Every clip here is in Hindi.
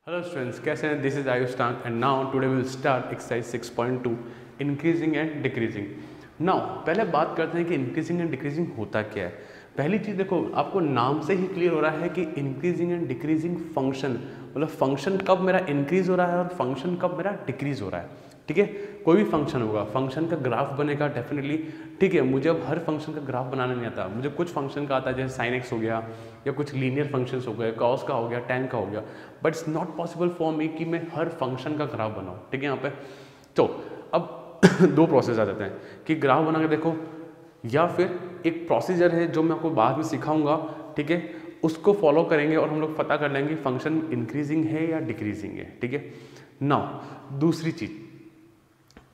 हेलो स्टूडेंट्स, कैसे हैं? दिस इज आयुष टांग and now today will start exercise 6.2 increasing and decreasing. Now पहले बात करते हैं कि इंक्रीजिंग एंड डिक्रीजिंग होता क्या है। पहली चीज़ देखो, आपको नाम से ही क्लियर हो रहा है कि इंक्रीजिंग एंड डिक्रीजिंग फंक्शन, मतलब फंक्शन कब मेरा इंक्रीज हो रहा है और फंक्शन कब मेरा डिक्रीज हो रहा है। ठीक है, कोई भी फंक्शन होगा, फंक्शन का ग्राफ बनेगा डेफिनेटली। ठीक है, मुझे अब हर फंक्शन का ग्राफ बनाना नहीं आता, मुझे कुछ फंक्शन का आता है, जैसे साइन एक्स हो गया या कुछ लीनियर फंक्शंस हो गए, कॉस का हो गया, टैन का हो गया, but it's not possible for me कि मैं हर फंक्शन का ग्राफ बनाऊँ। ठीक है, यहाँ पे तो अब दो प्रोसेस आ जाते हैं कि ग्राफ बना के देखो, या फिर एक प्रोसीजर है जो मैं आपको बाद में सिखाऊंगा। ठीक है, उसको फॉलो करेंगे और हम लोग पता कर लेंगे फंक्शन इंक्रीजिंग है या डिक्रीजिंग है। ठीक है, नाउ दूसरी चीज़,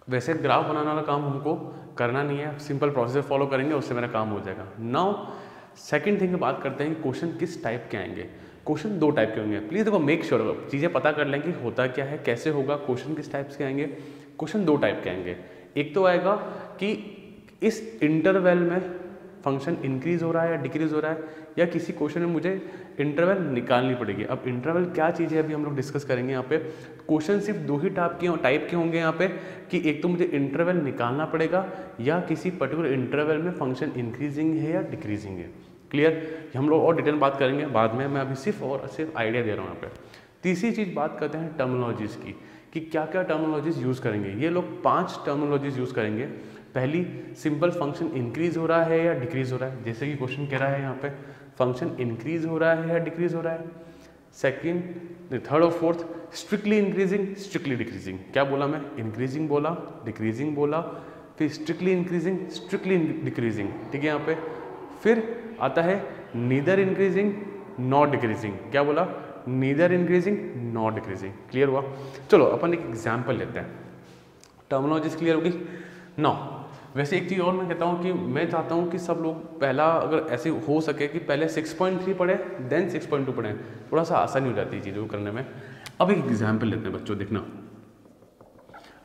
वैसे ग्राफ बनाने वाला काम हमको करना नहीं है, सिंपल प्रोसीजर फॉलो करेंगे, उससे मेरा काम हो जाएगा। नाउ सेकंड थिंग की बात करते हैं कि क्वेश्चन किस टाइप के आएंगे। क्वेश्चन दो टाइप के होंगे, प्लीज़ देखो, मेक श्योर चीज़ें पता कर लें कि होता क्या है, कैसे होगा, क्वेश्चन किस टाइप के आएंगे। क्वेश्चन दो टाइप के आएंगे, एक तो आएगा कि इस इंटरवल में फंक्शन इंक्रीज हो रहा है या डिक्रीज हो रहा है, या किसी क्वेश्चन में मुझे इंटरवल निकालनी पड़ेगी। अब इंटरवल क्या चीज़ है अभी हम लोग डिस्कस करेंगे। यहाँ पे क्वेश्चन सिर्फ दो ही टाइप के होंगे यहाँ पे, कि एक तो मुझे इंटरवल निकालना पड़ेगा या किसी पर्टिकुलर इंटरवल में फंक्शन इंक्रीजिंग है या डिक्रीजिंग है। क्लियर, हम लोग और डिटेल बात करेंगे बाद में, मैं अभी सिर्फ आइडिया दे रहा हूँ यहाँ पे। तीसरी चीज़ बात करते हैं टर्मिनोलॉजीज़ की, कि क्या क्या टर्मिनोलॉजीज़ यूज़ करेंगे। ये लोग 5 टर्मिनोलॉजीज़ यूज़ करेंगे। पहली, सिंपल फंक्शन इंक्रीज हो रहा है या डिक्रीज हो रहा है, जैसे कि क्वेश्चन कह रहा है यहाँ पे फंक्शन इंक्रीज हो रहा है या डिक्रीज हो रहा है। सेकंड, थर्ड और fourth, strictly increasing strictly decreasing. क्या बोला मैं? इंक्रीजिंग बोला, डिक्रीजिंग बोला, फिर स्ट्रिक्टली इंक्रीजिंग स्ट्रिक्टली डिक्रीजिंग। ठीक है, यहाँ पे फिर आता है नीदर इंक्रीजिंग नॉट डिक्रीजिंग। क्या बोला? Neither increasing not decreasing. Clear हुआ? चलो अपन एक एग्जाम्पल लेते हैं, टर्मिनोलॉजीज क्लियर होगी। नाउ वैसे एक चीज़ और मैं कहता हूँ कि मैं चाहता हूँ कि सब लोग पहला, अगर ऐसे हो सके कि पहले 6.3 पढ़े देन 6.2 पढ़ें, थोड़ा सा आसानी हो जाती है चीज़ों को करने में। अब एक एग्जाम्पल लेते हैं बच्चों, देखना,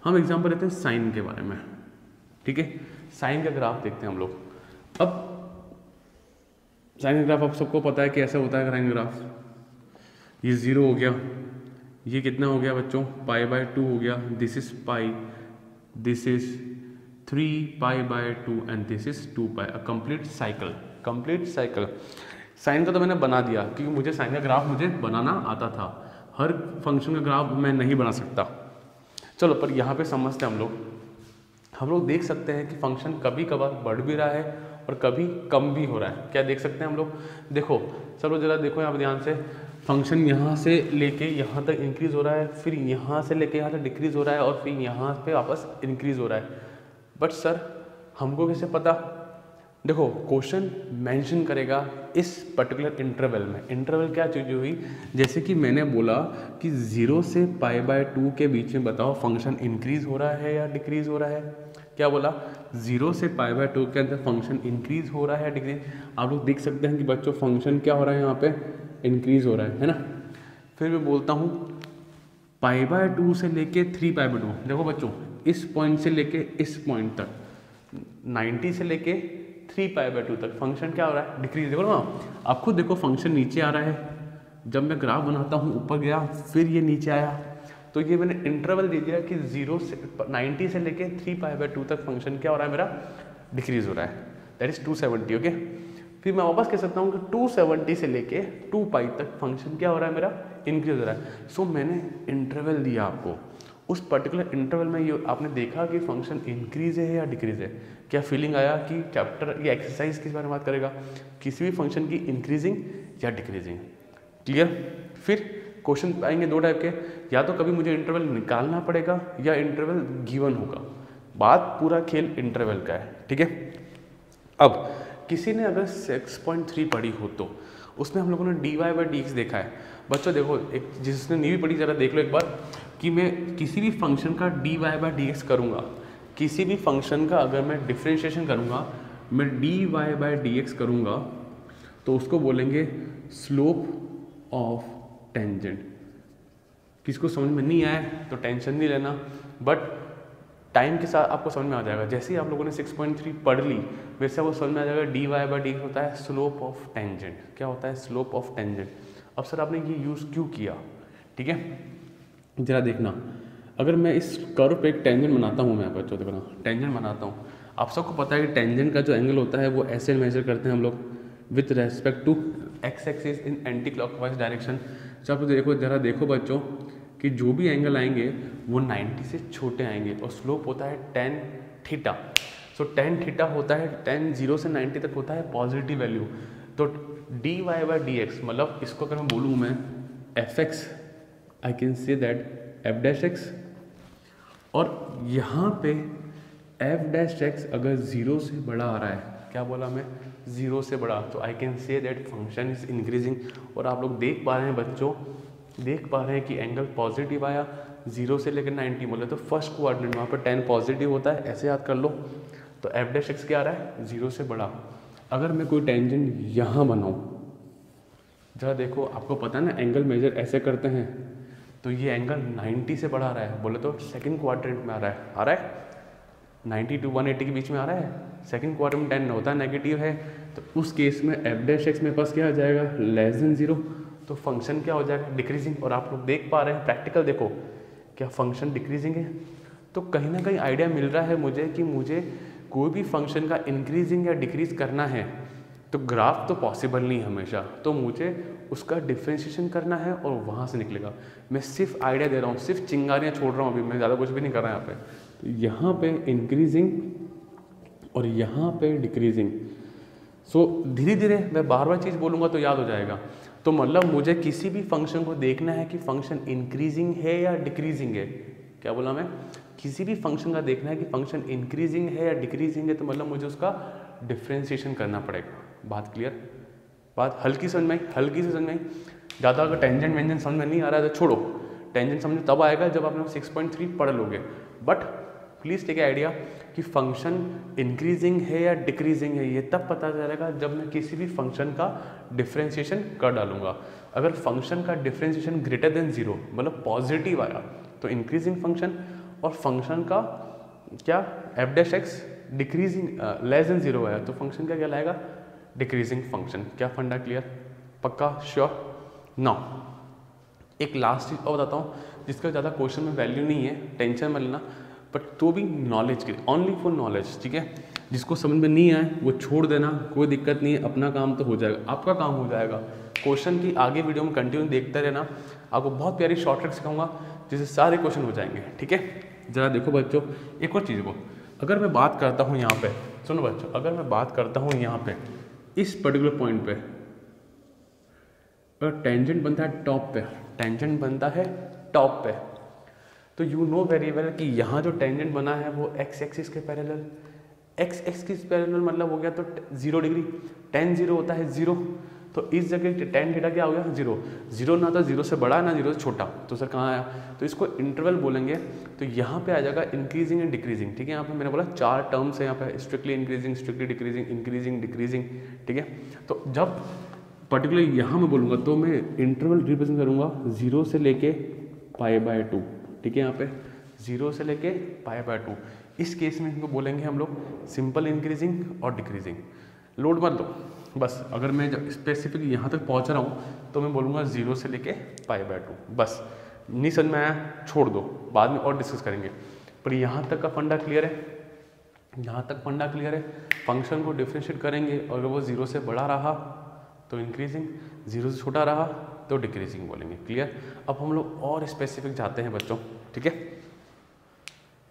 हम एग्जाम्पल लेते हैं साइन के बारे में। ठीक है, साइन का ग्राफ देखते हैं हम लोग। अब साइन का ग्राफ आप सबको पता है कि ऐसा होता है साइन का ग्राफ, ये 0 हो गया, ये कितना हो गया बच्चों, π/2 हो गया, this is pi, this is 3π/2 and this is 2π, complete cycle. Sine का तो मैंने बना दिया क्योंकि मुझे साइन का ग्राफ मुझे बनाना आता था, हर फंक्शन का ग्राफ मैं नहीं बना सकता। चलो, पर यहाँ पे समझते हैं हम लोग देख सकते हैं कि फंक्शन कभी कभार बढ़ भी रहा है और कभी कम भी हो रहा है। क्या देख सकते हैं हम लोग? देखो चलो जरा देखो यहाँ पर ध्यान से, फंक्शन यहाँ से लेके यहाँ तक इंक्रीज हो रहा है, फिर यहाँ से लेके यहाँ तक डिक्रीज हो रहा है, और फिर यहाँ पे वापस इंक्रीज हो रहा है। बट सर हमको कैसे पता? देखो, क्वेश्चन मेंशन करेगा इस पर्टिकुलर इंटरवल में। इंटरवल क्या चीज़ हुई, जैसे कि मैंने बोला कि 0 से π/2 के बीच में बताओ फंक्शन इंक्रीज हो रहा है या डिक्रीज हो रहा है। क्या बोला? 0 से π/2 के अंदर फंक्शन इंक्रीज हो रहा है या डिक्रीज। आप लोग देख सकते हैं कि बच्चों फंक्शन क्या हो रहा है यहाँ पे, इंक्रीज हो रहा है ना। फिर मैं बोलता हूँ π/2 से लेके 3π/2। देखो बच्चों, इस पॉइंट से लेके इस पॉइंट तक, 90 से लेके 3π/2 तक फंक्शन क्या हो रहा है, डिक्रीज। देखो ना, आप खुद देखो, फंक्शन नीचे आ रहा है, जब मैं ग्राफ बनाता हूँ ऊपर गया, फिर ये नीचे आया, तो ये मैंने इंटरवल दे दिया कि 90 से लेके 3π/2 तक फंक्शन क्या हो रहा है, मेरा डिक्रीज हो रहा है, दैट इज 270। ओके, फिर मैं वापस कह सकता हूँ कि 270 से लेके 2π तक फंक्शन क्या हो रहा है, मेरा इंक्रीज हो रहा है। सो मैंने इंटरवल दिया आपको, उस पर्टिकुलर इंटरवल में ये आपने देखा कि फंक्शन इंक्रीज है या डिक्रीज है। क्या फीलिंग आया कि चैप्टर ये एक्सरसाइज किस बारे में बात करेगा, किसी भी फंक्शन की इंक्रीजिंग या डिक्रीजिंग। क्लियर? फिर क्वेश्चन आएंगे दो टाइप के, या तो कभी मुझे इंटरवल निकालना पड़ेगा या इंटरवल गिवन होगा। बात पूरा खेल इंटरवल का है। ठीक है, अब किसी ने अगर 6.3 पढ़ी हो तो उसमें हम लोगों ने dy/dx देखा है। बच्चों देखो, एक जिसने नहीं भी पढ़ी जरा देख लो एक बार, कि मैं किसी भी फंक्शन का dy/dx करूँगा, किसी भी फंक्शन का अगर मैं डिफ्रेंशिएशन करूँगा, मैं dy/dx करूँगा, तो उसको बोलेंगे स्लोप ऑफ टेंजेंट। किसको समझ में नहीं आया तो टेंशन नहीं लेना, बट टाइम के साथ आपको समझ में आ जाएगा। जैसे ही आप लोगों ने 6.3 पढ़ ली, वैसे वो समझ में आ जाएगा dy/dx होता है स्लोप ऑफ टेंजेंट। क्या होता है? Slope of tangent. अब सर आपने ये यूज़ क्यों किया? ठीक है। जरा देखना, अगर मैं इस कर्व पे एक टेंजेंट बनाता हूँ, मैं यहाँ पर तो देखना टेंजेंट बनाता हूँ। आप सबको पता है कि टेंजेंट का जो एंगल होता है वो ऐसे मेजर करते हैं हम लोग with respect to X axis in anti clockwise direction. जब देखो जरा देखो बच्चों कि जो भी एंगल आएंगे वो 90 से छोटे आएंगे और स्लोप होता है tan थीटा। सो tan थीटा होता है tan 0 से 90 तक होता है पॉजिटिव वैल्यू। तो dy बाई डी एक्स, मतलब इसको अगर मैं बोलूँ मैं F x, I can say that F dash x, और यहाँ पे एफ डैश एक्स अगर 0 से बड़ा आ रहा है, क्या बोला मैं, 0 से बड़ा, तो I can say that function is increasing. और आप लोग देख पा रहे हैं बच्चों, देख पा रहे हैं कि एंगल पॉजिटिव आया 0 से लेकर 90 बोले तो फर्स्ट कोऑर्डिनेट वहाँ पर 10 पॉजिटिव होता है, ऐसे याद कर लो। तो एफ डैश एक्स क्या आ रहा है, 0 से बड़ा। अगर मैं कोई टेंजेंट यहाँ बनाऊँ, जरा देखो आपको पता है ना एंगल मेजर ऐसे करते हैं, तो ये एंगल 90 से बड़ा आ रहा है बोले तो सेकंड क्वाड्रेंट में आ रहा है 90 to 180 के बीच में आ रहा है। सेकंड क्वाड्रेंट में 10 होता है, नेगेटिव है, तो उस केस में एफ डैश एक्स मेरे पास क्या आ जाएगा, लेस देन 0। तो फंक्शन क्या हो जाएगा, डिक्रीजिंग। और आप लोग देख पा रहे हैं प्रैक्टिकल, देखो क्या फंक्शन डिक्रीजिंग है। तो कहीं ना कहीं आइडिया मिल रहा है मुझे कि मुझे कोई भी फंक्शन का इंक्रीजिंग या डिक्रीज करना है तो ग्राफ तो पॉसिबल नहीं हमेशा, तो मुझे उसका डिफ्रेंशिएशन करना है और वहाँ से निकलेगा। मैं सिर्फ आइडिया दे रहा हूँ, सिर्फ चिंगारियाँ छोड़ रहा हूँ, अभी मैं ज़्यादा कुछ भी नहीं कर रहा यहाँ पे। तो यहाँ पे इंक्रीजिंग और यहाँ पे डिक्रीजिंग। सो धीरे धीरे मैं बार बार चीज़ बोलूँगा तो याद हो जाएगा। तो मतलब मुझे किसी भी फंक्शन को देखना है कि फंक्शन इंक्रीजिंग है या डिक्रीजिंग है। क्या बोला मैं, किसी भी फंक्शन का देखना है कि फंक्शन इंक्रीजिंग है या डिक्रीजिंग है, तो मतलब मुझे उसका डिफ्रेंशिएशन करना पड़ेगा। बात क्लियर, बात हल्की समझ में आई, हल्की से समझ में आई। ज़्यादा अगर टेंजेंट वेंजेंट समझ में नहीं आ रहा है तो छोड़ो, टेंजेंट समझ तब आएगा जब आपने 6.3 पढ़ लोगे। बट प्लीज़ टेक आइडिया कि फंक्शन इंक्रीजिंग है या डिक्रीजिंग है, ये तब पता चलेगा जब मैं किसी भी फंक्शन का डिफ्रेंशिएशन कर डालूंगा। अगर फंक्शन का डिफ्रेंशिएशन ग्रेटर देन 0 मतलब पॉजिटिव आया तो इंक्रीजिंग फंक्शन, और फंक्शन का क्या F dash x decreasing less than 0 आया तो फंक्शन का क्या लाएगा, डिक्रीजिंग फंक्शन। क्या फंडा क्लियर, पक्का, श्योर। नाउ एक लास्ट चीज़ और बताता हूँ जिसका ज़्यादा क्वेश्चन में वैल्यू नहीं है, टेंशन मत लेना, बट तो भी नॉलेज के, ओनली फॉर नॉलेज, ठीक है। जिसको समझ में नहीं आए वो छोड़ देना, कोई दिक्कत नहीं है, अपना काम तो हो जाएगा, आपका काम हो जाएगा। क्वेश्चन की आगे वीडियो में कंटिन्यू देखते रहना, आपको बहुत प्यारी शॉर्ट ट्रिक सिखाऊंगा जिससे सारे क्वेश्चन हो जाएंगे, ठीक है। जरा देखो बच्चों, एक और चीज़ को अगर मैं बात करता हूँ यहाँ पे, सुनो बच्चों, अगर मैं बात करता हूँ यहाँ पे इस पर्टिकुलर पॉइंट पे, अगर टेंजेंट बनता है टॉप पे, टेंजेंट बनता है टॉप पे, तो यू नो वेरी वेल कि यहाँ जो टेंजेंट बना है वो एक्स एक्सिस के पैरेलल, एक्स एक्सिस पैरेलल मतलब हो गया तो 0 डिग्री, tan 0 होता है 0, तो इस जगह tan थीटा क्या हो गया 0, 0 ना तो 0 से बड़ा ना 0 से छोटा, तो सर कहाँ आया, तो इसको इंटरवल बोलेंगे। तो यहाँ पे आ जाएगा इंक्रीजिंग एंड डिक्रीजिंग, ठीक है। यहाँ पे मैंने बोला 4 टर्म्स है यहाँ पे, strictly increasing, strictly decreasing, increasing, decreasing, ठीक है। तो जब पर्टिकुलर यहाँ मैं बोलूँगा तो मैं इंटरवल रिप्रेजेंट करूँगा 0 से लेके π/2, ठीक है। यहाँ पे 0 से लेके π/2, इस केस में इनको बोलेंगे हम लोग सिंपल इंक्रीजिंग और डिक्रीजिंग। लोड मत लो, बस अगर मैं जब स्पेसिफिक यहाँ तक पहुँच रहा हूँ तो मैं बोलूँगा 0 से लेके π/2, बस। नहीं समझ में आया छोड़ दो, बाद में और डिस्कस करेंगे, पर यहाँ तक का फंडा क्लियर है, यहाँ तक फंडा क्लियर है। फंक्शन को डिफ्रेंशिएट करेंगे और अगर वो 0 से बड़ा रहा तो इंक्रीजिंग, 0 से छोटा रहा तो डिक्रीजिंग बोलेंगे, क्लियर। अब हम लोग और स्पेसिफिक जाते हैं बच्चों, ठीक है।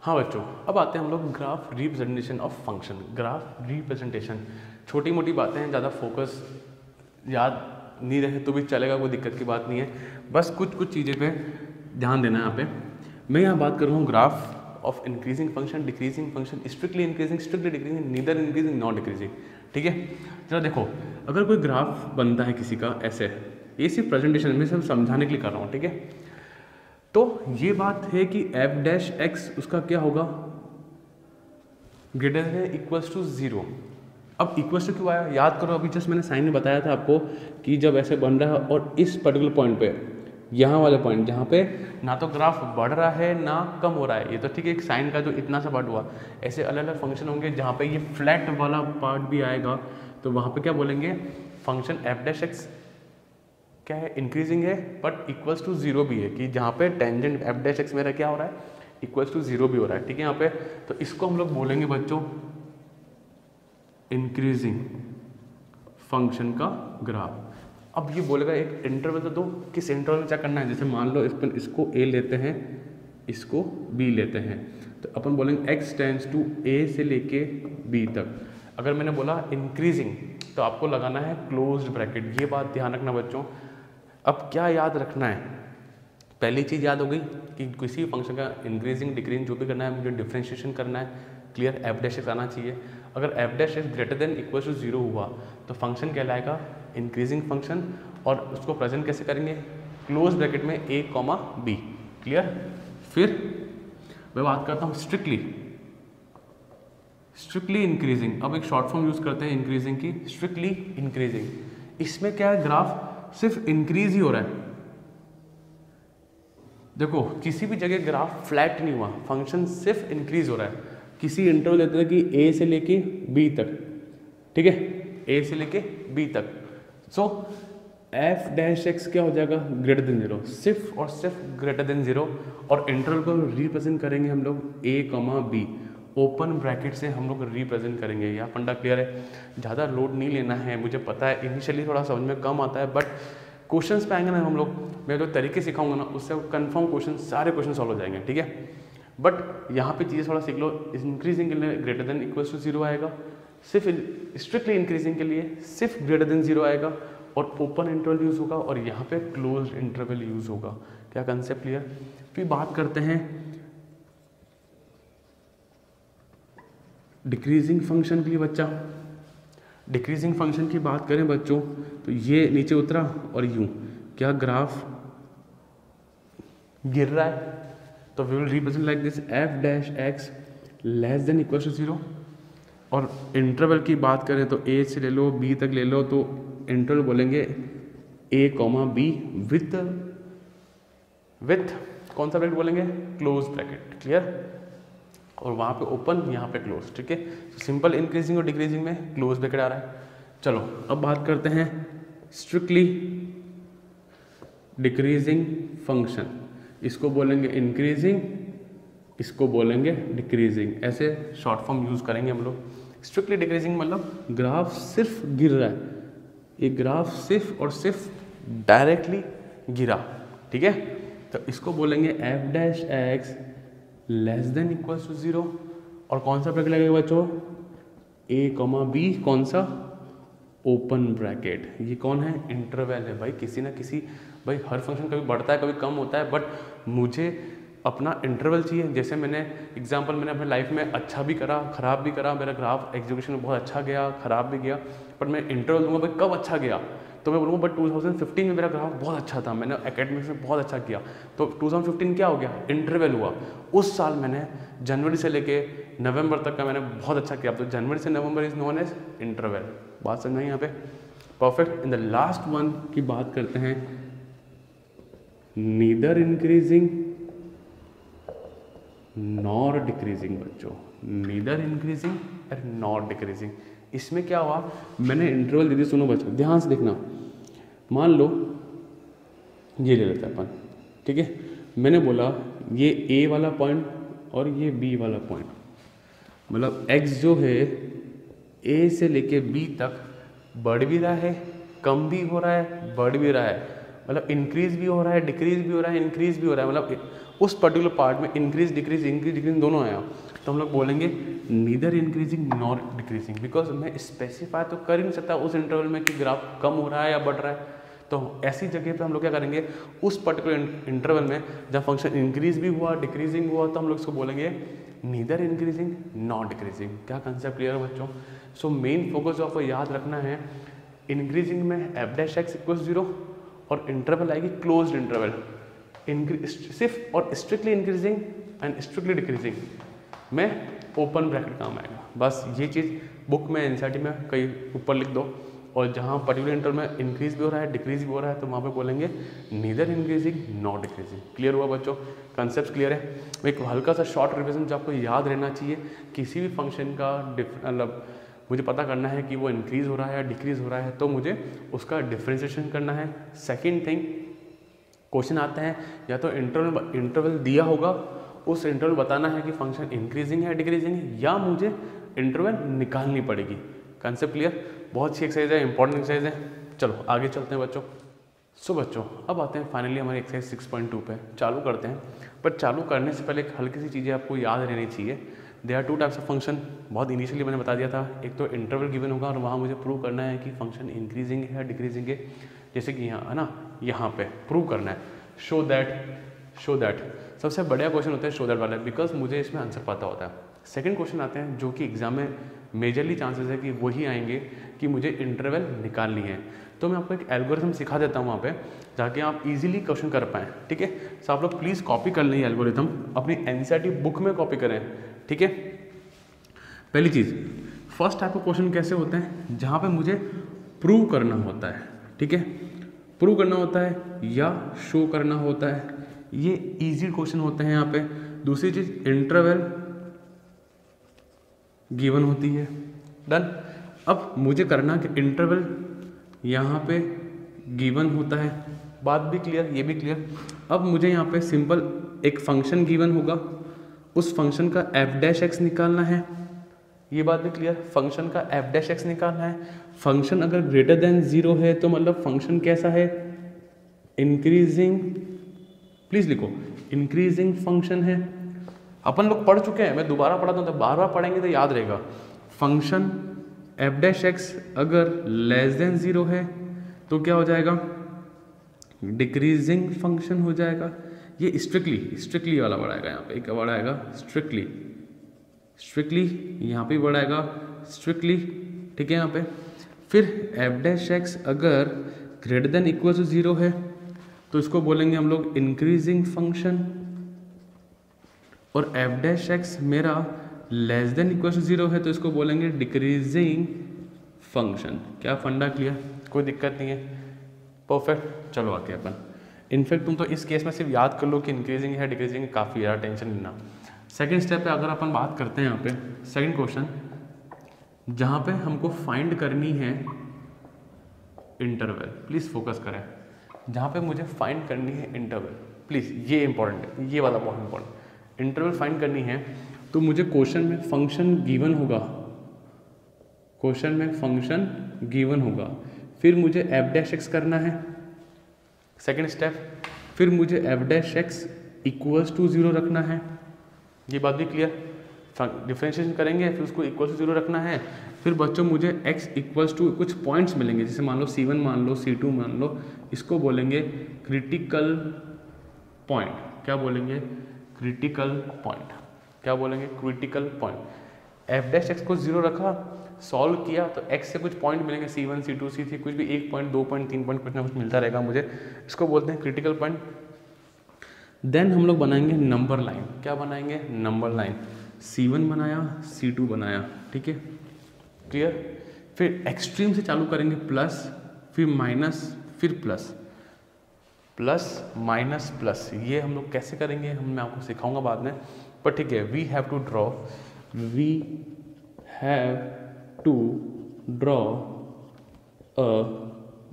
हाँ बच्चों, अब आते हैं हम लोग graph representation of function. Graph representation छोटी मोटी बातें हैं, ज़्यादा फोकस याद नहीं रहे तो भी चलेगा, कोई दिक्कत की बात नहीं है, बस कुछ कुछ चीज़ें पे ध्यान देना है यहाँ पे। मैं यहाँ बात करूँगा graph of increasing function, decreasing function, strictly increasing, strictly decreasing, neither increasing not decreasing, ठीक है। जरा देखो, अगर कोई ग्राफ बनता है किसी का ऐसे, ये सिर्फ प्रेजेंटेशन में सब समझाने के लिए कर रहा हूँ, ठीक है। तो ये बात है कि एफ डैश एक्स उसका क्या होगा, ग्रेटर देन इक्वल्स टू 0। अब इक्वल्स टू क्यों आया, याद करो, अभी जस्ट मैंने साइन में बताया था आपको कि जब ऐसे बन रहा है और इस पर्टिकुलर पॉइंट पे, यहाँ वाले पॉइंट जहाँ पे ना तो ग्राफ बढ़ रहा है ना कम हो रहा है, ये तो ठीक है, एक साइन का जो इतना सा पार्ट हुआ, ऐसे अलग अलग फंक्शन होंगे जहाँ पे ये फ्लैट वाला पार्ट भी आएगा, तो वहाँ पे क्या बोलेंगे, फंक्शन एफ डैश एक्स क्या है, इंक्रीजिंग है बट इक्वल्स टू जीरो भी है, कि जहाँ पे टेंजेंट एफ डैश एक्स मेरा क्या हो रहा है, इक्वल्स टू जीरो भी हो रहा है, ठीक है यहाँ पे। तो इसको हम लोग बोलेंगे बच्चों इंक्रीजिंग फंक्शन का ग्राफ। अब ये बोलेगा एक इंटरवल तो दो, किस इंटरवल में क्या करना है, जैसे मान लो इसको ए लेते हैं, इसको बी लेते हैं, तो अपन बोलेंगे x टेंड्स टू ए से लेके बी तक। अगर मैंने बोला इंक्रीजिंग तो आपको लगाना है क्लोज्ड ब्रैकेट, ये बात ध्यान रखना बच्चों। अब क्या याद रखना है, पहली चीज़ याद हो गई कि किसी भी फंक्शन का इंक्रीजिंग डिक्रीजिंग जो भी करना है मुझे डिफरेंशिएशन करना है, क्लियर, एफ डैश एक्स आना चाहिए। अगर F dash X greater than equal to zero हुआ तो फंक्शन कहलाएगा इंक्रीजिंग फंक्शन, और उसको प्रेजेंट कैसे करेंगे, क्लोज ब्रैकेट में a कॉमा बी, क्लियर। फिर मैं बात करता हूँ स्ट्रिक्टली इंक्रीजिंग। अब एक शॉर्ट फॉर्म यूज करते हैं इंक्रीजिंग की, स्ट्रिक्टली इंक्रीजिंग। इसमें क्या है, ग्राफ सिर्फ इंक्रीज ही हो रहा है। देखो किसी भी जगह ग्राफ फ्लैट नहीं हुआ, फंक्शन सिर्फ इंक्रीज हो रहा है। किसी इंटरवल देते हैं कि a से लेके b तक, ठीक है, a से लेके b तक। सो एफ डैश एक्स क्या हो जाएगा, ग्रेटर देन जीरो, सिर्फ और सिर्फ ग्रेटर देन जीरो। और इंटरवल को रिप्रेजेंट करेंगे हम लोग a comma B, open bracket से हम लोग रिप्रेजेंट करेंगे। यह फंडा क्लियर है, ज़्यादा लोड नहीं लेना है। मुझे पता है इनिशियली थोड़ा समझ में कम आता है, बट क्वेश्चंस पे आएंगे ना हम लोग, मैं जो तरीके सिखाऊंगा ना उससे कंफर्म क्वेश्चन, सारे क्वेश्चन सॉल्व हो जाएंगे, ठीक है। बट यहाँ पे चीज़ें थोड़ा सीख लो, इंक्रीजिंग के लिए greater than equal to zero आएगा, सिर्फ स्ट्रिक्टली इंक्रीजिंग के लिए सिर्फ ग्रेटर देन जीरो आएगा, और ओपन इंटरवल यूज होगा, और यहाँ पे क्लोज्ड इंटरवल यूज होगा। क्या कंसेप्ट क्लियर। फिर बात करते हैं डिक्रीजिंग फंक्शन के लिए बच्चा। डिक्रीजिंग फंक्शन की बात करें बच्चों तो ये नीचे उतरा और यूं, क्या ग्राफ गिर रहा है, तो we will represent like this F dash X less than equal to zero. और इंटरवल की बात करें तो ए से ले लो बी तक ले लो, तो इंटरवल बोलेंगे ए कॉमा बी विथ कौन सा ब्रैकेट बोलेंगे, क्लोज ब्रैकेट, क्लियर। और वहाँ पे ओपन, यहाँ पे क्लोज, ठीक है। तो सिंपल इंक्रीजिंग और डिक्रीजिंग में क्लोज ब्रैकेट आ रहा है। चलो अब बात करते हैं स्ट्रिक्टली डिक्रीजिंग फंक्शन। इसको बोलेंगे इंक्रीजिंग, इसको बोलेंगे डिक्रीजिंग, ऐसे शॉर्ट फॉर्म यूज करेंगे हम लोग। स्ट्रिक्टली डिक्रीजिंग मतलब ग्राफ सिर्फ गिर रहा है, ये ग्राफ सिर्फ और सिर्फ डायरेक्टली गिरा, ठीक है। तो इसको बोलेंगे F dash X less than equal to zero. और कौन सा ब्रैकेट लगेगा बच्चों, ए कॉमा बी, कौन सा, ओपन ब्रैकेट। ये कौन है, इंटरवल है भाई। किसी ना किसी, भाई हर फंक्शन कभी बढ़ता है कभी कम होता है, बट मुझे अपना इंटरवल चाहिए। जैसे मैंने एग्जांपल, मैंने अपने लाइफ में अच्छा भी करा खराब भी करा, मेरा ग्राफ एग्जीक्यूशन में बहुत अच्छा गया खराब भी गया, बट मैं इंटरवल दूंगा भाई कब अच्छा गया, तो मैं बोलूँगा बट 2015 में मेरा ग्राफ बहुत अच्छा था, मैंने एकेडमिक्स में बहुत अच्छा किया, तो 2015 क्या हो गया, इंटरवल हुआ। उस साल मैंने जनवरी से लेके नवंबर तक का मैंने बहुत अच्छा किया, तो जनवरी से नवंबर इज नोन एज इंटरवल। बात समझ में यहाँ पे perfect. In the last one की बात करते हैं, नीदर इंक्रीजिंग नॉर डिक्रीजिंग बच्चों, नीदर इंक्रीजिंग और नॉर डिक्रीजिंग। इसमें क्या हुआ, मैंने इंटरवल दे दी, सुनो बच्चों ध्यान से देखना। मान लो ये ले लेते हैं अपन, ठीक है। मैंने बोला ये ए वाला पॉइंट और ये बी वाला पॉइंट, मतलब एक्स जो है ए से लेके बी तक बढ़ भी रहा है, कम भी हो रहा है, बढ़ भी रहा है, मतलब इंक्रीज भी हो रहा है, डिक्रीज भी हो रहा है, इंक्रीज भी हो रहा है, मतलब उस पर्टिकुलर पार्ट में इंक्रीज डिक्रीज दोनों आया। तो हम लोग बोलेंगे neither increasing nor decreasing, because मैं स्पेसिफाई तो कर ही नहीं सकता उस इंटरवल में कि ग्राफ कम हो रहा है या बढ़ रहा है। तो ऐसी जगह पे हम लोग क्या करेंगे, उस पर्टिकुलर इंटरवल में जब फंक्शन इंक्रीज भी हुआ डिक्रीजिंग हुआ, तो हम लोग इसको बोलेंगे नीदर इंक्रीजिंग नॉट डिक्रीजिंग। क्या कंसेप्ट क्लियर है बच्चों। सो मेन फोकस जो आपको याद रखना है, इंक्रीजिंग में एफ डैश एक्स इक्वल 0 और इंटरवल आएगी क्लोज्ड इंटरवल, सिर्फ और strictly increasing and strictly decreasing में ओपन ब्रैकेट काम आएगा। बस ये चीज़ बुक में एनसीईआरटी में कहीं ऊपर लिख दो, और जहाँ पर्टिकुलर इंटरवल में इंक्रीज भी हो रहा है डिक्रीज भी हो रहा है, तो वहाँ पे बोलेंगे neither increasing not decreasing. Clear हुआ बच्चों, कंसेप्ट क्लियर है। एक हल्का सा शॉर्ट रिविजन जो आपको याद रहना चाहिए, किसी भी फंक्शन का मतलब मुझे पता करना है कि वो इंक्रीज़ हो रहा है या डिक्रीज़ हो रहा है, तो मुझे उसका डिफ्रेंशिएशन करना है। सेकेंड थिंग, क्वेश्चन आते हैं या तो इंटरवल दिया होगा, उस इंटरवल बताना है कि फंक्शन इंक्रीजिंग है डिक्रीजिंग है, या मुझे इंटरवल निकालनी पड़ेगी। Concept clear? बहुत अच्छी एक्सरसाइज है, इंपॉर्टेंट एक्सरसाइज है। चलो आगे चलते हैं बच्चों। सो बच्चों अब आते हैं फाइनली हमारी एक्सरसाइज 6.2 पे, चालू करते हैं। पर चालू करने से पहले एक हल्की सी चीज़ें आपको याद रहनी चाहिए। They are two types of function, बहुत इनिशियली मैंने बता दिया था। एक तो इंटरवल गिवन होगा और वहाँ मुझे प्रूव करना है कि फंक्शन इंक्रीजिंग है डिक्रीजिंग है, जैसे कि यहाँ है ना, यहाँ पे प्रूव करना है, शो दैट। सबसे बढ़िया क्वेश्चन होता है शो दैट वाला, बिकॉज मुझे इसमें आंसर पता होता है। सेकंड क्वेश्चन आते हैं जो कि एग्जाम में मेजरली चांसेस है कि वही आएंगे कि मुझे इंटरवल निकालनी है। तो मैं आपको एक एल्गोरिथम सिखा देता हूँ वहाँ पे, जाके आप इजीली क्वेश्चन कर पाएँ। ठीक है, सो आप लोग प्लीज़ कॉपी कर लें एल्गोरिथम, अपनी एनसीईआरटी बुक में कॉपी करें। ठीक है, पहली चीज़, फर्स्ट टाइप ऑफ क्वेश्चन कैसे होते हैं, जहाँ पे मुझे प्रूव करना होता है। ठीक है, प्रूव करना होता है या शो करना होता है, ये इजी क्वेश्चन होते हैं यहाँ पे। दूसरी चीज़, इंटरवल गिवन होती है, डन। अब मुझे करना कि इंटरवल यहाँ पे गिवन होता है, बात भी क्लियर, ये भी क्लियर। अब मुझे यहाँ पे सिंपल एक फंक्शन गिवन होगा, उस फंक्शन का f' निकालना है, ये बात भी क्लियर। फंक्शन का f' निकालना है। फंक्शन अगर ग्रेटर देन 0 है तो मतलब फंक्शन कैसा है, इंक्रीजिंग, प्लीज लिखो, इंक्रीजिंग फंक्शन है। अपन लोग पढ़ चुके हैं, मैं दोबारा पढ़ाता हूँ, तो बार बार पढ़ेंगे तो याद रहेगा। फंक्शन f' अगर लेस देन 0 है तो क्या हो जाएगा, डिक्रीजिंग फंक्शन हो जाएगा। ये स्ट्रिक्टली वाला बढ़ाएगा, यहाँ पे क्या बढ़ाएगा, स्ट्रिक्टली, यहाँ पे बढ़ाएगा स्ट्रिक्टली। ठीक है, यहाँ पे फिर f' अगर ग्रेटर देन इक्वल टू 0 है तो इसको बोलेंगे हम लोग इंक्रीजिंग फंक्शन, और f' मेरा लेस देन इक्वल टू 0 है तो इसको बोलेंगे डिक्रीजिंग फंक्शन। क्या फंडा क्लियर, कोई दिक्कत नहीं है, परफेक्ट। चलो आगे अपन, इनफैक्ट तुम तो इस केस में सिर्फ याद कर लो कि इंक्रीजिंग है डिक्रीजिंग है, काफ़ी ज़्यादा टेंशन लेना। सेकंड स्टेप पे अगर अपन बात करते हैं यहाँ पे, सेकंड क्वेश्चन जहाँ पे हमको फाइंड करनी है इंटरवल, प्लीज़ फोकस करें, जहाँ पे मुझे फाइंड करनी है इंटरवल, प्लीज़ ये इंपॉर्टेंट है, ये वाला बहुत इंपॉर्टेंट। इंटरवल फाइंड करनी है तो मुझे क्वेश्चन में फंक्शन गिवन होगा, क्वेश्चन में फंक्शन गिवन होगा, फिर मुझे f' करना है, सेकेंड स्टेप। फिर मुझे f' इक्वल्स टू 0 रखना है, ये बात भी क्लियर। डिफरेंशिएशन करेंगे फिर उसको इक्वल टू 0 रखना है। फिर बच्चों मुझे x इक्वल्स टू कुछ पॉइंट्स मिलेंगे, जैसे मान लो C1 मान लो, C2 मान लो, इसको बोलेंगे क्रिटिकल पॉइंट। क्या बोलेंगे, क्रिटिकल पॉइंट। क्या बोलेंगे, क्रिटिकल पॉइंट। f' को 0 रखा, सॉल्व किया तो x से कुछ पॉइंट मिलेंगे, C1 C2 C3, कुछ भी 1 पॉइंट 2 पॉइंट 3 पॉइंट कुछ ना कुछ मिलता रहेगा मुझे, इसको बोलते हैं क्रिटिकल पॉइंट। देन हम लोग बनाएंगे नंबर लाइन। क्या बनाएंगे, नंबर लाइन। C1 बनाया, C2 बनाया, ठीक है, क्लियर। फिर एक्सट्रीम से चालू करेंगे, प्लस, फिर माइनस, फिर प्लस, प्लस माइनस प्लस। ये हम लोग कैसे करेंगे मैं आपको सिखाऊंगा बाद में, पर ठीक है। We have to draw a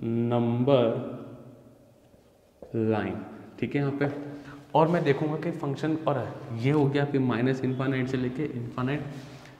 number line, ठीक है यहाँ पे। और मैं देखूंगा कि फंक्शन, और ये हो गया फिर माइनस इनफाइनाइट से लेके इनफाइनाइट,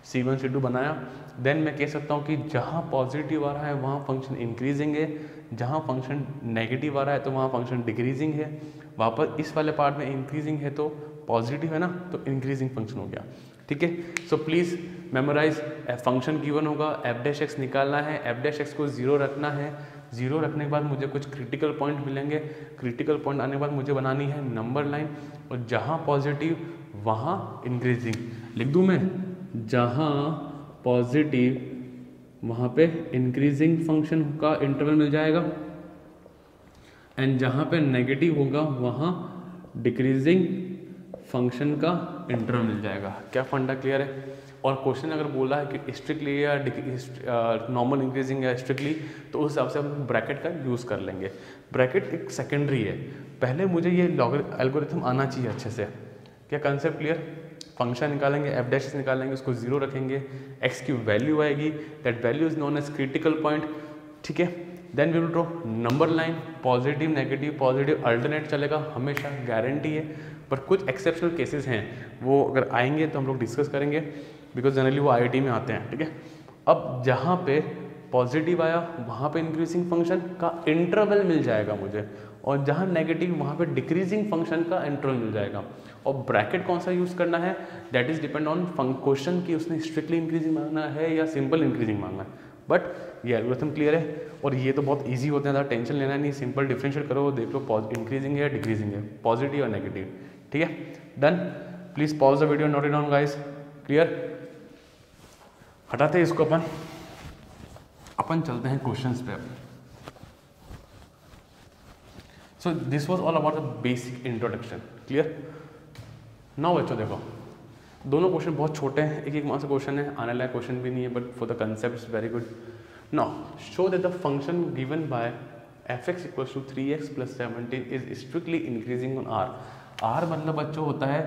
C1 C2 बनाया। देन मैं कह सकता हूँ कि जहाँ पॉजिटिव आ रहा है वहाँ फंक्शन इंक्रीजिंग है, जहाँ फंक्शन नेगेटिव आ रहा है तो वहाँ फंक्शन डिक्रीजिंग है। वापस इस वाले पार्ट में इंक्रीजिंग है तो पॉजिटिव है ना, तो इंक्रीजिंग फंक्शन हो गया, ठीक है। So please memorise, function given होगा, f' निकालना है, f' को 0 रखना है, 0 रखने के बाद मुझे कुछ क्रिटिकल पॉइंट मिलेंगे, क्रिटिकल पॉइंट आने के बाद मुझे बनानी है नंबर लाइन, और जहाँ पॉजिटिव वहाँ इंक्रीजिंग। लिख दूँ मैं, जहाँ पॉजिटिव वहाँ पे इंक्रीजिंग फंक्शन का इंटरवल मिल जाएगा, एंड जहाँ पे नेगेटिव होगा वहाँ डिक्रीजिंग फंक्शन का इंटरवल मिल जाएगा। क्या फंडा क्लियर है। और क्वेश्चन अगर बोला है कि स्ट्रिक्टली या नॉर्मल इंक्रीजिंग या स्ट्रिक्टली, तो उस हिसाब से हम ब्रैकेट का यूज़ कर लेंगे। ब्रैकेट एक सेकेंडरी है, पहले मुझे ये एल्गोरिथम आना चाहिए अच्छे से। क्या कंसेप्ट क्लियर। फंक्शन निकालेंगे, एफ डैश निकालेंगे, उसको 0 रखेंगे, एक्स की वैल्यू आएगी, that value is known as critical point, ठीक है। Then we will draw number line, positive negative alternate चलेगा हमेशा, गारंटी है। पर कुछ एक्सेप्शनल केसेस हैं, वो अगर आएंगे तो हम लोग डिस्कस करेंगे, बिकॉज जनरली वो IIT में आते हैं, ठीक है। अब जहाँ पे पॉजिटिव आया वहाँ पे इंक्रीजिंग फंक्शन का इंटरवल मिल जाएगा मुझे, और जहाँ नेगेटिव वहाँ पे डिक्रीजिंग फंक्शन का इंटरवल मिल जाएगा। और ब्रैकेट कौन सा यूज़ करना है, that is depend on question कि उसने स्ट्रिक्टली इंक्रीजिंग मांगना है या सिंपल इंक्रीजिंग मांगना है। बट ये एल्गोरिथम क्लियर है, और ये तो बहुत ईजी होते हैं, ज़्यादा टेंशन लेना नहीं, सिंपल डिफरेंशिएट करो, देख लो इंक्रीजिंग है या डिक्रीजिंग है, पॉजिटिव या नेगेटिव, ठीक है। Done, please pause the video, note it down guys, clear. हटाते हैं इसको, अपन चलते हैं क्वेश्चंस पे। So this was all about the basic introduction, clear. Now बच्चों देखो, दोनों क्वेश्चन बहुत छोटे हैं, एक मार्क्स का क्वेश्चन है, आने लायक क्वेश्चन भी नहीं है, but for the concept is very good. Now show that the function given by fx equals to 3x + 17 is strictly increasing on r। r मतलब बच्चों होता है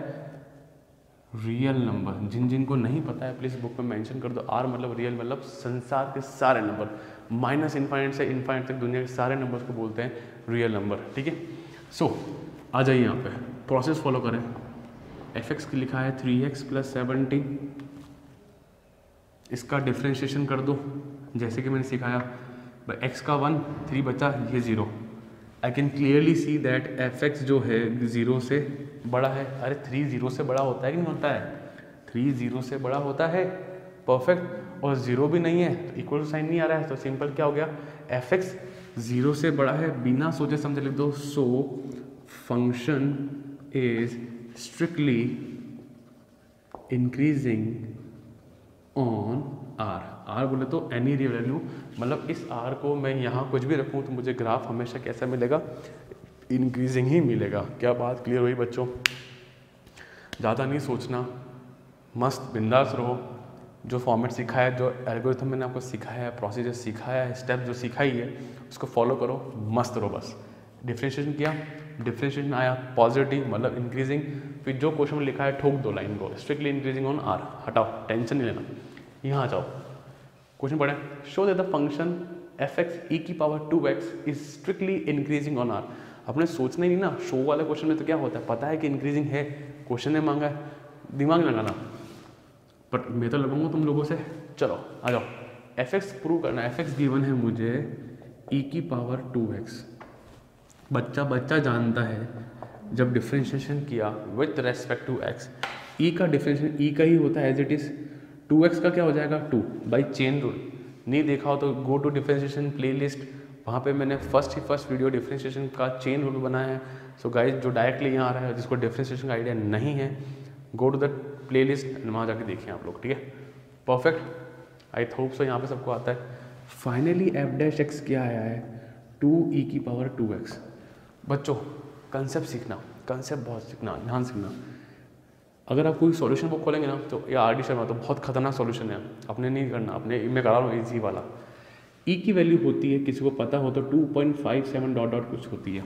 रियल नंबर, जिनको नहीं पता है प्लीज़ बुक में मेंशन कर दो। r मतलब रियल, मतलब संसार के सारे नंबर, -∞ से इनफाइनाइट तक दुनिया के सारे नंबर्स को बोलते हैं रियल नंबर, ठीक है। सो आ जाइए यहाँ पे, प्रोसेस फॉलो करें। fx की लिखा है 3x + 17, इसका डिफ्रेंशिएशन कर दो जैसे कि मैंने सिखाया, x का 1, 3 बचा, ये 0। I can clearly see that fx जो है 0 से बड़ा है। अरे 3 0 से बड़ा होता है कि नहीं होता है, 3 0 से बड़ा होता है, परफेक्ट। और 0 भी नहीं है तो इक्वल साइन नहीं आ रहा है, तो सिंपल क्या हो गया, fx 0 से बड़ा है, बिना सोचे समझे लिख दो। सो function is strictly increasing on r बोले तो एनी रियल वैल्यू, मतलब इस r को मैं यहाँ कुछ भी रखूँ तो मुझे ग्राफ हमेशा कैसा मिलेगा, इंक्रीजिंग ही मिलेगा। क्या बात क्लियर हुई बच्चों। ज़्यादा नहीं सोचना, मस्त बिंदास रहो। जो फॉर्मेट सिखाया है, जो एल्गोरिथम मैंने आपको सिखाया है, प्रोसीजर सिखाया है, स्टेप जो सिखाई है उसको फॉलो करो, मस्त रहो बस। डिफ्रेंशिएशन किया, डिफ्रेंशिएशन आया पॉजिटिव मतलब इंक्रीजिंग, फिर जो क्वेश्चन में लिखा है ठोक दो लाइन को, स्ट्रिक्टली इंक्रीजिंग ऑन r, हटाओ, टेंशन नहीं लेना। यहाँ आ जाओ, क्वेश्चन पढ़ें। Show that the function fx e⁻²x is strictly increasing on r। अपने सोचना ही नहीं ना, शो वाले क्वेश्चन में तो क्या होता है, पता है कि इंक्रीजिंग है, क्वेश्चन ने मांगा है, दिमाग लगाना। बट मैं तो लगाऊंगा तुम लोगों से, चलो आ जाओ। fx प्रूव करना है, fx गिवन है मुझे e⁻²x। बच्चा जानता है जब डिफ्रेंशिएशन किया with respect to x, e का डिफ्रेंशिएशन e का ही होता है एज इट इज, 2x का क्या हो जाएगा 2 बाई चेन रूल। नहीं देखा हो तो गो टू डिफ्रेंशिएशन प्लेलिस्ट, वहाँ पे मैंने फर्स्ट वीडियो डिफ्रेंशिएशन का चेन रूल बनाया है। सो गाइस जो डायरेक्टली यहाँ आ रहा है, जिसको डिफ्रेंशिएशन का आइडिया नहीं है, गो टू द प्लेलिस्ट, वहाँ जाके देखिए आप लोग, ठीक है। परफेक्ट, आई होप सो यहाँ पे सबको आता है। फाइनली f' क्या आया है, 2e⁻²x। बच्चों कंसेप्ट सीखना, कंसेप्ट बहुत सीखना, ध्यान सीखना। अगर आप कोई सॉल्यूशन बुक खोलेंगे ना तो ये R.D. शर्मा तो बहुत खतरनाक सॉल्यूशन है, अपने नहीं करना, अपने मैं करा रहा हूँ इजी वाला। E की वैल्यू होती है, किसी को पता हो तो 2.57 डॉट कुछ होती है,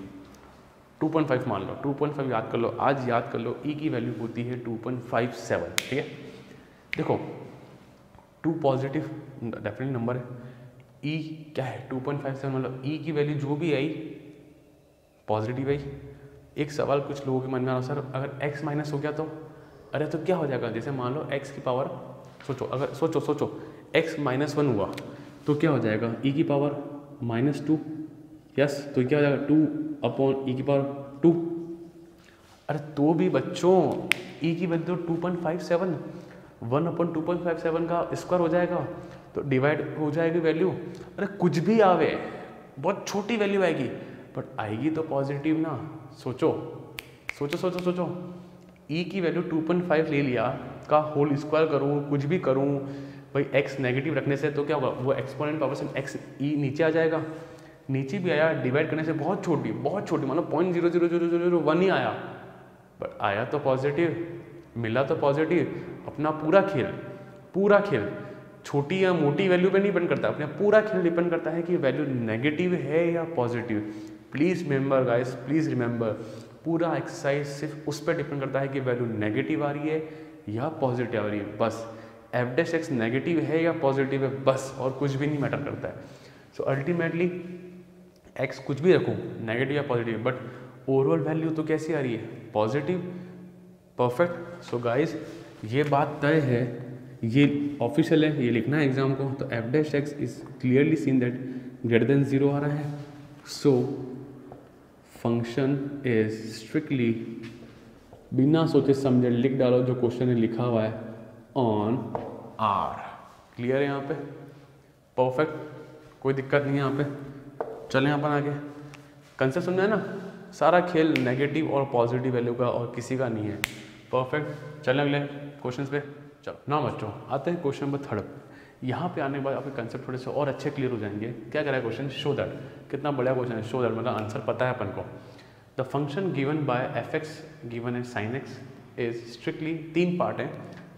2.5 मान लो, 2.5 याद कर लो, आज याद कर लो। E की वैल्यू होती है 2.57, ठीक है। देखो 2 पॉजिटिव डेफिनेटली नंबर है, E क्या है 2.57, मतलब E की वैल्यू जो भी आई पॉजिटिव आई। एक सवाल कुछ लोगों के मन में आ रहा, सर अगर x माइनस हो गया तो, अरे तो क्या हो जाएगा, जैसे मान लो x की पावर, सोचो अगर सोचो x -1 हुआ तो क्या हो जाएगा, e⁻², यस, तो क्या हो जाएगा 2/e⁻²। अरे तो भी बच्चों e की वैल्यू 2.57, 1/2.57 का स्क्वायर हो जाएगा तो डिवाइड हो जाएगी वैल्यू। अरे कुछ भी आवे, बहुत छोटी वैल्यू आएगी बट आएगी तो पॉजिटिव ना। सोचो e की वैल्यू 2.5 ले लिया, का होल स्क्वायर करूँ, कुछ भी करूँ भाई, x नेगेटिव रखने से तो क्या होगा, वो एक्सपोनेंट पावर से x e नीचे आ जाएगा, नीचे भी आया, डिवाइड करने से बहुत छोटी मतलब 0.00001 ही आया, बट आया तो पॉजिटिव, मिला तो पॉजिटिव। अपना पूरा खेल छोटी या मोटी वैल्यू पे नहीं डिपेंड करता, अपना पूरा खेल डिपेंड करता है कि वैल्यू नेगेटिव है या positive. Please remember guys, please remember, पूरा एक्सरसाइज सिर्फ उस पर डिपेंड करता है कि वैल्यू नेगेटिव आ रही है या पॉजिटिव आ रही है, बस एफ डैश एक्स नेगेटिव है या पॉजिटिव है, बस, और कुछ भी नहीं मैटर करता है। सो अल्टीमेटली एक्स कुछ भी रखूँ, नेगेटिव या पॉजिटिव, बट ओवरऑल वैल्यू तो कैसी आ रही है, पॉजिटिव। परफेक्ट। सो गाइज ये बात तय है, ये ऑफिशियल है, ये लिखना है एग्जाम को। तो F dash x is clearly seen that greater than 0 आ रहा है। सो फंक्शन इज स्ट्रिक्टली, बिना सोचे समझे लिख डालो जो क्वेश्चन में लिखा हुआ है, ऑन आर। क्लियर है यहाँ पे? परफेक्ट, कोई दिक्कत नहीं है यहाँ पे। चलें अपन आगे, कंसेप्ट समझा है ना, सारा खेल नेगेटिव और पॉजिटिव वैल्यू का और किसी का नहीं है। परफेक्ट। चलें अगले क्वेश्चन पे। चलो ना बच्चों, आते हैं क्वेश्चन नंबर 3 पे। यहाँ पे आने के बाद आपके कंसेप्ट थोड़े से और अच्छे क्लियर हो जाएंगे। क्या कह रहा है क्वेश्चन, शो दैट, कितना बढ़िया क्वेश्चन है, शो दैट मतलब आंसर पता है अपन को। The function given by F X given as sine X is strictly, 3 part है,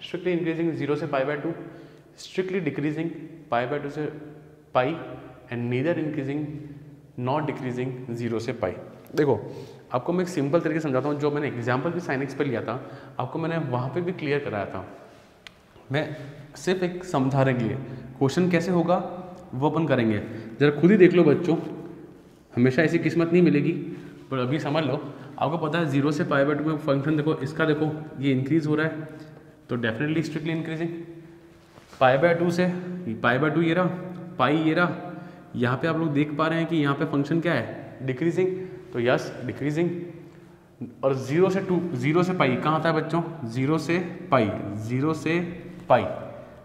स्ट्रिक्टली इंक्रीजिंग 0 से π/2, स्ट्रिक्टली डिक्रीजिंग π/2 से pi, and neither increasing not decreasing 0 से पाई। देखो आपको मैं एक सिंपल तरीके से समझाता हूँ, जो मैंने एग्जाम्पल भी साइन एक्स पर लिया था, आपको मैंने वहाँ पे भी क्लियर कराया था। मैं सिर्फ एक समझा रहे लिए क्वेश्चन कैसे होगा वो अपन करेंगे, जरा खुद ही देख लो बच्चों, हमेशा ऐसी किस्मत नहीं मिलेगी, पर अभी समझ लो। आपको पता है 0 से π/2 में फंक्शन देखो, इसका देखो ये इंक्रीज हो रहा है, तो डेफिनेटली स्ट्रिक्टली इंक्रीजिंग। π/2 से π/2 ये रहा, पाई ये रहा, यहाँ पे आप लोग देख पा रहे हैं कि यहाँ पे फंक्शन क्या है, डिक्रीजिंग, तो यस डिक्रीजिंग। और 0 से पाई कहाँ आता है बच्चों, 0 से पाई, 0 से पाई,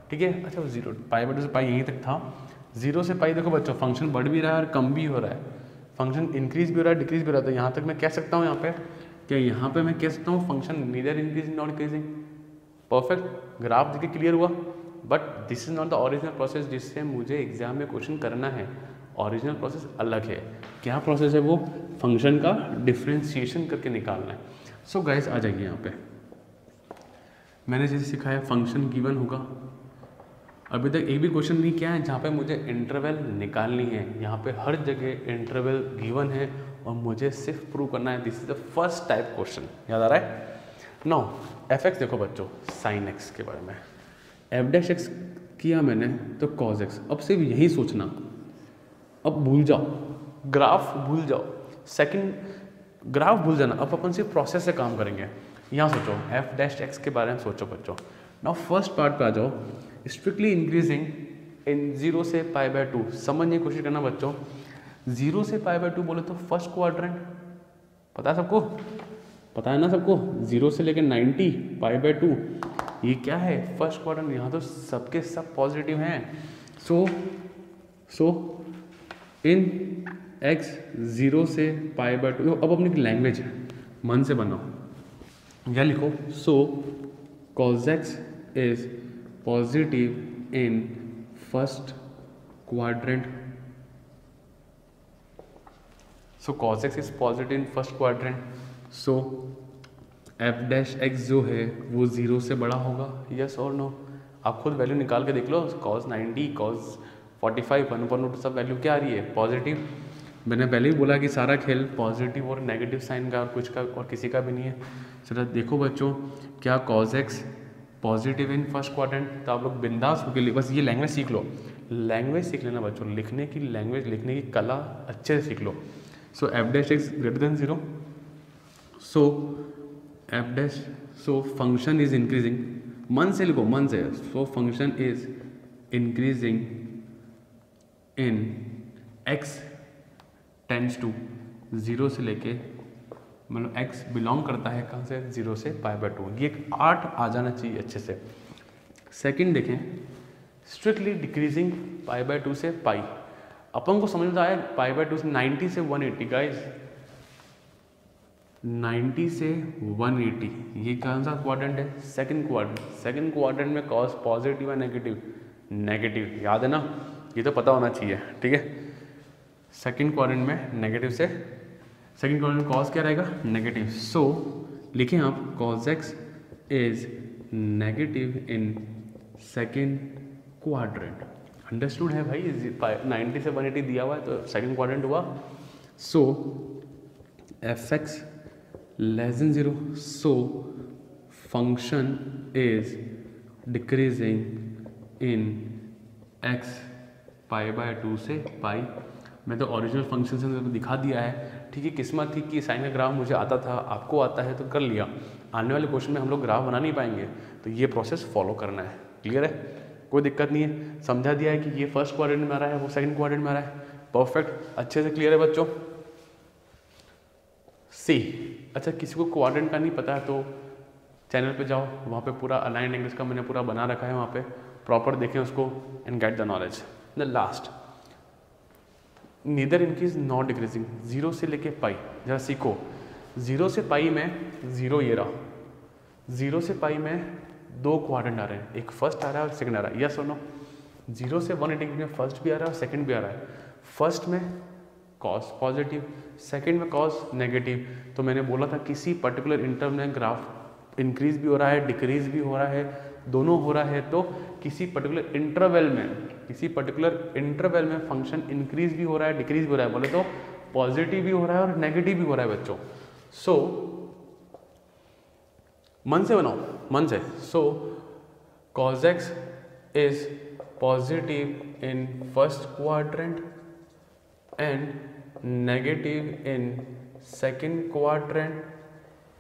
ठीक है। अच्छा 0 π/2 से पाई यहीं तक था, 0 से पाई देखो बच्चों फंक्शन बढ़ भी रहा है और कम भी हो रहा है, फंक्शन इंक्रीज भी हो रहा है, डिक्रीज भी हो रहा है। तो यहाँ तक मैं कह सकता हूँ, यहाँ पे क्या, यहाँ पे मैं कह सकता हूँ function neither increasing not decreasing. Perfect, graph देखिए क्लियर हुआ। But this is not the original process जिससे मुझे एग्जाम में क्वेश्चन करना है। ओरिजिनल प्रोसेस अलग है। क्या प्रोसेस है वो, फंक्शन का डिफ्रेंशिएशन करके निकालना है। सो गाइस आ जाइए यहाँ पे, मैंने जैसे सिखाया फंक्शन गिवन होगा। अभी तक एक भी क्वेश्चन नहीं किया है जहाँ पे मुझे इंटरवल निकालनी है, यहाँ पे हर जगह इंटरवल गिवन है और मुझे सिर्फ प्रूव करना है। This is the first type question, याद आ रहा है। नाउ एफ एक्स देखो बच्चों, साइन एक्स के बारे में, एफ डैश एक्स किया मैंने तो कॉज एक्स। अब सिर्फ यही सोचना, अब भूल जाओ ग्राफ, भूल जाओ सेकंड ग्राफ, भूल जाना। अब अपन सिर्फ प्रोसेस से काम करेंगे। यहाँ सोचो एफ डैश एक्स के बारे में सोचो बच्चों। नाउ फर्स्ट पार्ट पे आ जाओ, स्ट्रिक्टली इंक्रीजिंग इन 0 से π/2। समझने की कोशिश करना बच्चों, 0 से π/2 बोले तो फर्स्ट क्वाड्रेंट, पता है सबको, पता है ना सबको, 0 से लेकर 90 π/2 ये क्या है, फर्स्ट क्वाड्रेंट। यहाँ तो सबके सब पॉजिटिव हैं। सो इन x 0 से π/2, अब अपनी लैंग्वेज है, मन से बनाओ या लिखो। सो cos x is positive in first quadrant. So cos x is positive in first quadrant. So F dash x जो है वो 0 से बड़ा होगा, यस और नो। आप खुद वैल्यू निकाल के देख लो, cos 90 cos 45 1/√2 सब वैल्यू क्या आ रही है, पॉजिटिव। मैंने पहले ही बोला कि सारा खेल पॉजिटिव और नेगेटिव साइन का और कुछ का और किसी का भी नहीं है। चलो देखो बच्चों, क्या cos x positive in first quadrant, तो आप लोग बिंदास होकर लिए, बस ये लैंग्वेज सीख लो, लैंग्वेज सीख लेना बच्चों, लिखने की लैंग्वेज, लिखने की कला अच्छे से सीख लो। So F dash X greater than 0, so F dash, so function is increasing, मन से लिखो, मन से। So function is increasing in x tends to 0 से लेके, मतलब x बिलोंग करता है कहाँ से, 0 से π/2। ये एक आर्ट आ जाना चाहिए अच्छे से। सेकंड देखें, स्ट्रिक्टली डिक्रीजिंग π/2 से पाई। अपन को समझ में आया π/2 से 90 से 180 गाइस, 90 से 180 ये कौन सा क्वाड्रेंट है, सेकंड क्वाड्रेंट। सेकंड क्वाड्रेंट में कॉस पॉजिटिव है नेगेटिव, नेगेटिव, याद है ना, ये तो पता होना चाहिए, ठीक है। सेकंड क्वाड्रेंट में नेगेटिव से, सेकंड क्वाड्रेंट में कॉस क्या रहेगा, नेगेटिव। सो लिखें आप cos x is negative in second quadrant. Understood है भाई, 90 से 180 दिया हुआ है तो सेकंड क्वाड्रेंट हुआ। So F X less than 0, so function is decreasing in x π/2 से पाई। मैं तो ओरिजिनल फंक्शन से तो दिखा दिया है, ठीक है। किस्मत थी कि साइन का ग्राफ मुझे आता था, आपको आता है तो कर लिया। आने वाले क्वेश्चन में हम लोग ग्राफ बना नहीं पाएंगे, तो ये प्रोसेस फॉलो करना है। क्लियर है, कोई दिक्कत नहीं है। समझा दिया है कि ये फर्स्ट क्वाड्रेंट में आ रहा है, वो सेकंड क्वाड्रेंट में आ रहा है। परफेक्ट, अच्छे से क्लियर है बच्चों। सी, अच्छा किसी को क्वाड्रेंट का नहीं पता है तो चैनल पे जाओ, वहाँ पे पूरा अलाइंड एंगल्स का मैंने पूरा बना रखा है, वहाँ पे प्रॉपर देखें उसको and get the knowledge. The last, neither increase not decreasing, 0 से लेके पाई। जरा सीखो, 0 से पाई में 0 ये रहा, 0 से पाई में 2 क्वाड्रेंट आ रहे हैं, एक फर्स्ट आ रहा है और सेकंड आ रहा है। यस और नो? 0 से 180 में फर्स्ट भी आ रहा है और सेकंड भी आ रहा है। फर्स्ट में कॉस पॉजिटिव, सेकंड में कॉस नेगेटिव। तो मैंने बोला था किसी पर्टिकुलर इंटरवल में ग्राफ इंक्रीज भी हो रहा है, डिक्रीज भी हो रहा है, दोनों हो रहा है, तो किसी पर्टिकुलर इंटरवल में फंक्शन इंक्रीज भी हो रहा है, डिक्रीज भी हो रहा है, बोले तो पॉजिटिव भी हो रहा है और नेगेटिव भी हो रहा है बच्चों। सो मन से बनाओ, मन से। सो cos x is positive in first quadrant and negative in second quadrant.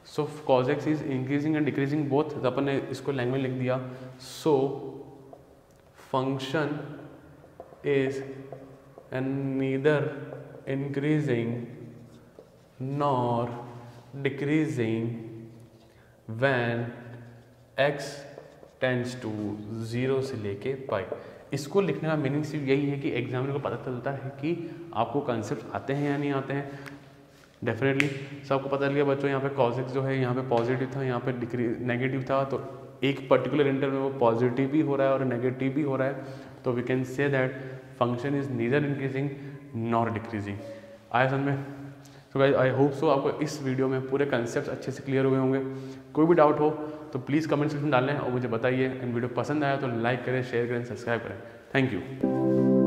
So cos x is increasing and decreasing both. तो अपन ने इसको लैंग्वेज लिख दिया। So function is neither increasing nor decreasing when x tends to 0 से लेके पाई। इसको लिखने का मीनिंग सिर्फ यही है कि एग्जामिनर को पता चलता है कि आपको कॉन्सेप्ट आते हैं या नहीं आते हैं। डेफिनेटली सबको पता चल गया बच्चों, यहाँ पे cos x जो है यहाँ पे पॉजिटिव था, यहाँ पे नेगेटिव था, तो एक पर्टिकुलर इंटरवल में वो पॉजिटिव भी हो रहा है और नेगेटिव भी हो रहा है। तो we can say that function is neither increasing nor decreasing. आया समझ में? तो गाइस आई होप सो आपको इस वीडियो में पूरे कंसेप्ट अच्छे से क्लियर हुए होंगे। कोई भी डाउट हो तो प्लीज़ कमेंट सेक्शन में डालें और मुझे बताइए। एंड वीडियो पसंद आया तो लाइक करें, शेयर करें, सब्सक्राइब करें। Thank you.